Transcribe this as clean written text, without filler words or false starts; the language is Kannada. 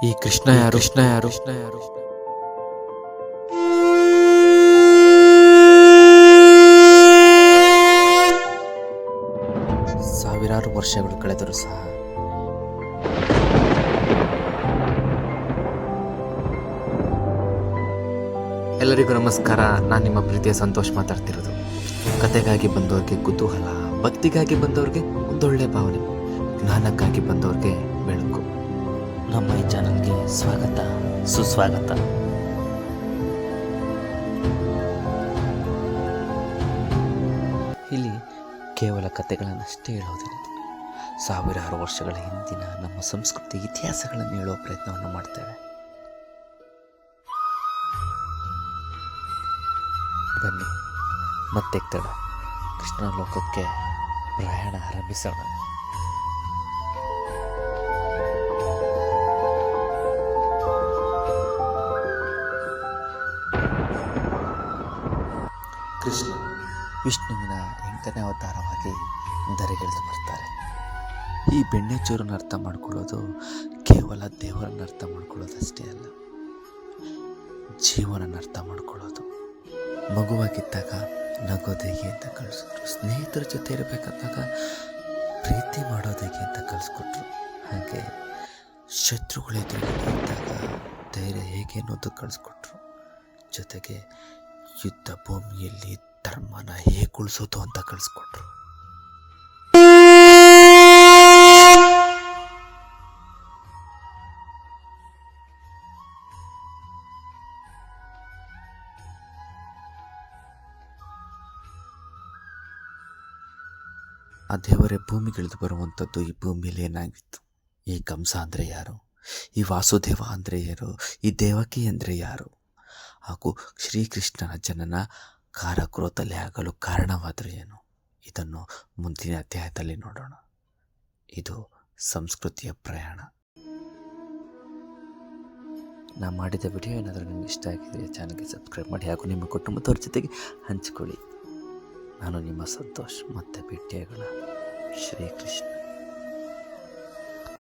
ಈ ಕೃಷ್ಣ ಯಾರು? ಸಾವಿರಾರು ವರ್ಷಗಳು ಕಳೆದರೂ ಸಹ ಎಲ್ಲರಿಗೂ ನಮಸ್ಕಾರ. ನಾನು ನಿಮ್ಮ ಪ್ರೀತಿಯ ಸಂತೋಷ್ ಮಾತಾಡ್ತಿರೋದು. ಕತೆಗಾಗಿ ಬಂದವ್ರಿಗೆ ಕುತೂಹಲ, ಭಕ್ತಿಗಾಗಿ ಬಂದವ್ರಿಗೆ ಒಂದೊಳ್ಳೆ ಭಾವನೆ, ಜ್ಞಾನಕ್ಕಾಗಿ ಬಂದವ್ರಿಗೆ ಬೆಳಕು. ನಮ್ಮ ಈ ಚಾನಲ್ಗೆ ಸ್ವಾಗತ, ಸುಸ್ವಾಗತ. ಇಲ್ಲಿ ಕೇವಲ ಕತೆಗಳನ್ನಷ್ಟೇ ಹೇಳೋದಿಲ್ಲ, ಸಾವಿರಾರು ವರ್ಷಗಳ ಹಿಂದಿನ ನಮ್ಮ ಸಂಸ್ಕೃತಿ, ಇತಿಹಾಸಗಳನ್ನು ಹೇಳುವ ಪ್ರಯತ್ನವನ್ನು ಮಾಡ್ತೇವೆ. ಬನ್ನಿ, ಮತ್ತೆ ತಡ ಕೃಷ್ಣ ಲೋಕಕ್ಕೆ ಪ್ರಯಾಣ ಆರಂಭಿಸೋಣ. ಕೃಷ್ಣ ವಿಷ್ಣುವಿನ 8ನೇ ಅವತಾರವಾಗಿ ಧರೆಗಿಳಿದು ಬರ್ತಾರೆ. ಈ ಬೆಣ್ಣೆಚೂರನ್ನು ಅರ್ಥ ಮಾಡ್ಕೊಳ್ಳೋದು ಕೇವಲ ದೇವರನ್ನು ಅರ್ಥ ಮಾಡ್ಕೊಳ್ಳೋದಷ್ಟೇ ಅಲ್ಲ, ಜೀವನನ ಅರ್ಥ ಮಾಡ್ಕೊಳ್ಳೋದು. ಮಗುವಾಗಿದ್ದಾಗ ನಗೋದು ಹೇಗೆ ಅಂತ ಕಳಿಸಿದ್ರು, ಸ್ನೇಹಿತರ ಜೊತೆ ಇರಬೇಕಂದಾಗ ಪ್ರೀತಿ ಮಾಡೋದು ಹೇಗೆ ಅಂತ ಕಲಿಸ್ಕೊಟ್ರು. ಹಾಗೆ ಶತ್ರುಗಳ ಎದುರುಗಡೆ ಇದ್ದಾಗ ಧೈರ್ಯ ಹೇಗೆ ಅನ್ನೋದು ಕಳಿಸ್ಕೊಟ್ರು. ಜೊತೆಗೆ ಯುದ್ಧ ಭೂಮಿಯಲ್ಲಿ ಧರ್ಮನ ಹೇಗೆ ಉಳಿಸೋದು ಅಂತ ಕಳಿಸ್ಕೊಟ್ರು. ಆ ದೇವರೇ ಭೂಮಿಗಿಳಿದು ಬರುವಂಥದ್ದು ಈ ಭೂಮಿಯಲ್ಲಿ ಏನಾಗಿತ್ತು? ಈ ಕಂಸ ಅಂದರೆ ಯಾರು? ಈ ವಾಸುದೇವ ಅಂದರೆ ಯಾರು? ಈ ದೇವಕಿ ಅಂದರೆ ಯಾರು? ಹಾಗೂ ಶ್ರೀಕೃಷ್ಣನ ಜನನ ಕಾರಾಗೃಹದಲ್ಲಿ ಆಗಲು ಕಾರಣವಾದರೂ ಏನು? ಇದನ್ನು ಮುಂದಿನ ಅಧ್ಯಾಯದಲ್ಲಿ ನೋಡೋಣ. ಇದು ಸಂಸ್ಕೃತಿಯ ಪ್ರಯಾಣ. ನಾನು ಮಾಡಿದ ವಿಡಿಯೋ ಏನಾದರೂ ನಿಮ್ಗೆ ಇಷ್ಟ ಆಗಿದ್ರೆ ಚಾನಲ್ಗೆ ಸಬ್ಸ್ಕ್ರೈಬ್ ಮಾಡಿ, ಹಾಗೂ ನಿಮ್ಮ ಕುಟುಂಬದವ್ರ ಜೊತೆಗೆ ಹಂಚಿಕೊಳ್ಳಿ. ನಾನು ನಿಮ್ಮ ಸಂತೋಷ್. ಮತ್ತೆ ಭೇಟಿಯಾಗೋಣ. ಶ್ರೀಕೃಷ್ಣ.